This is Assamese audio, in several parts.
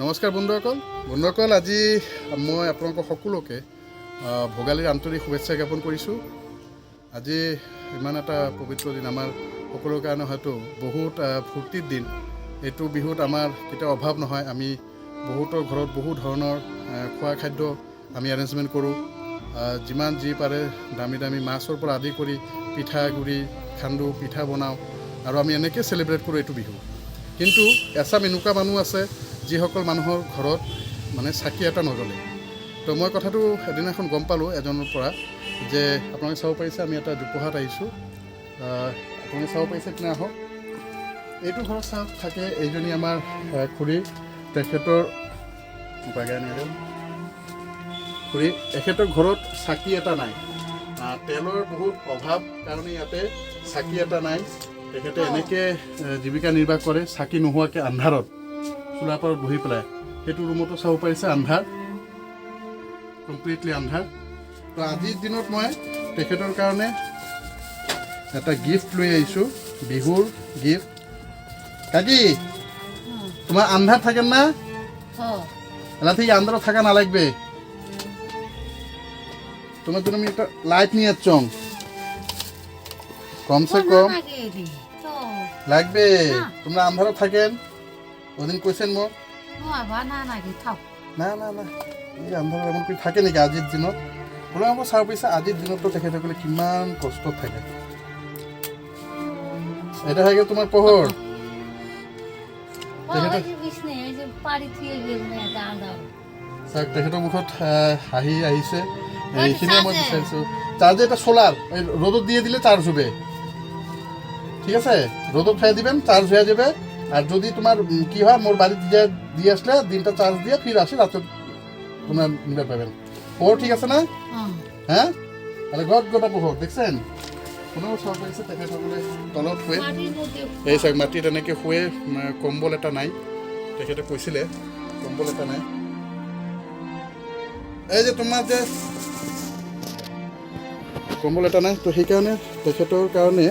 নমস্কাৰ বন্ধুসকল আজি মই আপোনালোক সকলোকে ভোগালীৰ আন্তৰিক শুভেচ্ছা জ্ঞাপন কৰিছোঁ। আজি ইমান এটা পবিত্ৰ দিন আমাৰ সকলোৰ কাৰণে হয়তো বহুত ফূৰ্তিৰ দিন। এইটো বিহুত আমাৰ কেতিয়াও অভাৱ নহয়। আমি বহুতৰ ঘৰত বহু ধৰণৰ খোৱা খাদ্য আমি এৰেঞ্জমেণ্ট কৰোঁ। যিমান যি পাৰে দামী দামী মাছৰ পৰা আদি কৰি পিঠাগুড়ি খান্দো, পিঠা বনাওঁ আৰু আমি এনেকৈ চেলিব্ৰেট কৰোঁ এইটো বিহু। কিন্তু এচাম এনেকুৱা মানুহ আছে যিসকল মানুহৰ ঘৰত মানে চাকি এটা নজ্বলে। তো মই কথাটো এদিনাখন গম পালোঁ এজনৰ পৰা যে আপোনালোকে চাব পাৰিছে আমি এটা জোপোহাত আহিছোঁ। আপোনালোকে চাব পাৰিছে তেনে আহক। এইটো ঘৰত চাওক থাকে এইজনী আমাৰ খুৰী, তেখেতৰ খুৰী এখেতৰ ঘৰত চাকি এটা নাই। তেলৰ বহুত অভাৱ কাৰণে ইয়াতে চাকি এটা নাই। তেখেতে এনেকৈ জীৱিকা নিৰ্বাহ কৰে চাকি নোহোৱাকৈ আন্ধাৰত চোলাৰ পাৰত বহি পেলাই। সেইটো ৰুমতো চাব পাৰিছে আন্ধাৰ, কমপ্লিটলি আন্ধাৰ। তো আজিৰ দিনত মই তেখেতৰ কাৰণে এটা গিফ্ট লৈ আহিছোঁ, বিহুৰ গিফ্ট। কাকি তোমার আন্ধার থাকেন না? না ঠিক আন্ধারও থাকা না লাগবে। তোমার জন্য আমি একটা লাইট নিয়ে যাচ্ছ, কমসে কম লাগবে। তোমরা আন্ধারও থাকেন ওদিন কইছেন মোক না না না এই আন্ধাৰত এমন কৰি থাকে নেকি আজিৰ দিনত? বোলে আকৌ চাব পাৰিছে আজিৰ দিনততো তেখেতসকলে কিমান কষ্টত থাকে। এটা হৈ গ'ল তোমাৰ পোহৰ। তেখেতৰ মুখত হাঁহি আহিছে। এইখিনিয়ে মই বিচাৰিছোঁ। চাৰ্জে এটা সোলার রোদত দিয়ে দিলে চার্জ হবে, ঠিক আছে? রোদত খাই দিবেন, চার্জ হয়ে যাবে। আর যদি তোমার কি হয় মোর বাড়িতে দিয়ে আসলে দিনটা চার্জ দিয়ে ফির আসে রাতে তোমরা নিতে পাবেন। পোহর ঠিক আছে না? হ্যাঁ, তাহলে গোটা পোহর দেখছেন। কোনো চাব পাৰিছে তেখেতসকলে তলত শুৱে। এই চাওক মাটিত এনেকৈ শুৱে, কম্বল এটা নাই। তেখেতে কৈছিলে কম্বল এটা নাই। এই যে তোমাৰ যে কম্বল এটা নাই, তো সেইকাৰণে তেখেতৰ কাৰণে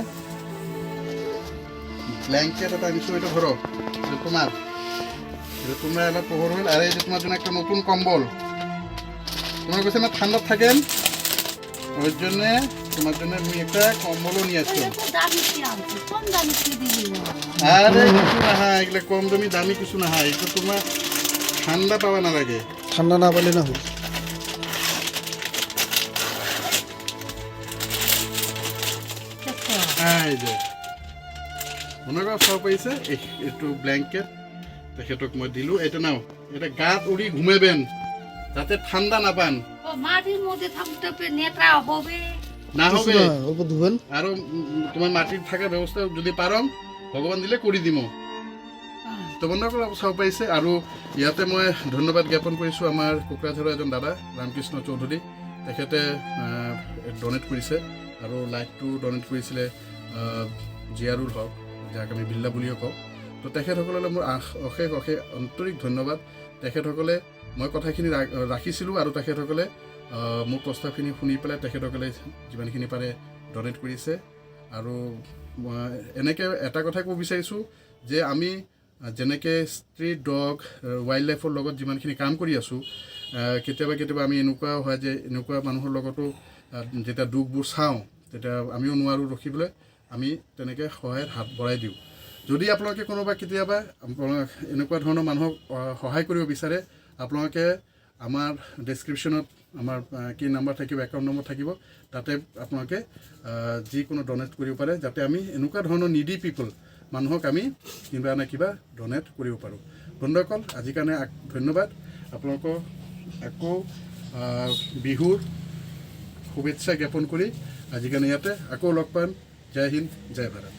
ব্ল্যাঙ্কেট এটা আনিছোঁ। এটা ধরো তোমার, তোমরা এবার পোহর হল। আর এই যে তোমার জন্য একটা নতুন কম্বল। তোমার কাছে না ঠান্ডা থাকেন, ওই জন্য তোমার জন্য আমি একটা কম্বলও নিয়ে আসছি। আরে কিছু না হয়, এগুলো কম দামি কিছু না হয়। এগুলো তোমার ঠান্ডা পাওয়া না লাগে, ঠান্ডা না পেলে না হয়। এই যে মনে কৰা চাব পাৰিছে এইটো ব্ল্যাঙ্কেট তেখেতক মই দিলোঁ। এইটো নাও, এটা গাত উড়ি ঘুমাবেন যাতে ঠান্ডা না পান। না হবে আৰু তোমাৰ মাটিত থাকা ব্যৱস্থা যদি পাৰম ভগৱান দিলে কৰি দিম। তো বন্ধুসকল চাব পাৰিছে। আৰু ইয়াতে মই ধন্যবাদ জ্ঞাপন কৰিছোঁ আমাৰ কোকৰাঝাৰৰ এজন দাদা ৰামকৃষ্ণ চৌধুৰী। তেখেতে ডনেট কৰিছে আৰু লাইটটো ডনেট কৰিছিলে জিয়াৰুল হক, যাক আমি বিল্লা বুলিও কওঁ। তো তেখেতসকললৈ মোৰ অশেষ আন্তৰিক ধন্যবাদ। তেখেতসকলে মই কথাখিনি ৰাখিছিলোঁ আৰু তেখেতসকলে মোৰ প্ৰস্তাৱখিনি শুনি পেলাই তেখেতসকলে যিমানখিনি পাৰে ডনেট কৰিছে। আৰু এনেকৈ এটা কথা ক'ব বিচাৰিছোঁ যে আমি যেনেকৈ ষ্ট্ৰীট ডগ ৱাইল্ড লাইফৰ লগত যিমানখিনি কাম কৰি আছোঁ, কেতিয়াবা আমি এনেকুৱা হয় যে এনেকুৱা মানুহৰ লগতো যেতিয়া দুখবোৰ চাওঁ তেতিয়া আমিও নোৱাৰোঁ ৰখিবলৈ। আমি তেনেকৈ সহায়ৰ হাত বঢ়াই দিওঁ। যদি আপোনালোকে কোনোবা কেতিয়াবা এনেকুৱা ধৰণৰ মানুহক সহায় কৰিব বিচাৰে, আপোনালোকে আমাৰ ডেছক্ৰিপশ্যনত আমাৰ কি নাম্বাৰ থাকিব, একাউণ্ট নম্বৰ থাকিব, তাতে আপোনালোকে যিকোনো ডনেট কৰিব পাৰে, যাতে আমি এনেকুৱা ধৰণৰ নিডি পিপল মানুহক আমি কিবা না কিবা ডনেট কৰিব পাৰোঁ। বন্ধুসকল আজিৰ কাৰণে ধন্যবাদ। আপোনালোকক আকৌ বিহুৰ শুভেচ্ছা জ্ঞাপন কৰি আজিৰ কাৰণে ইয়াতে আকৌ লগ পাম। জয় হিন্দ, জয় ভাৰত।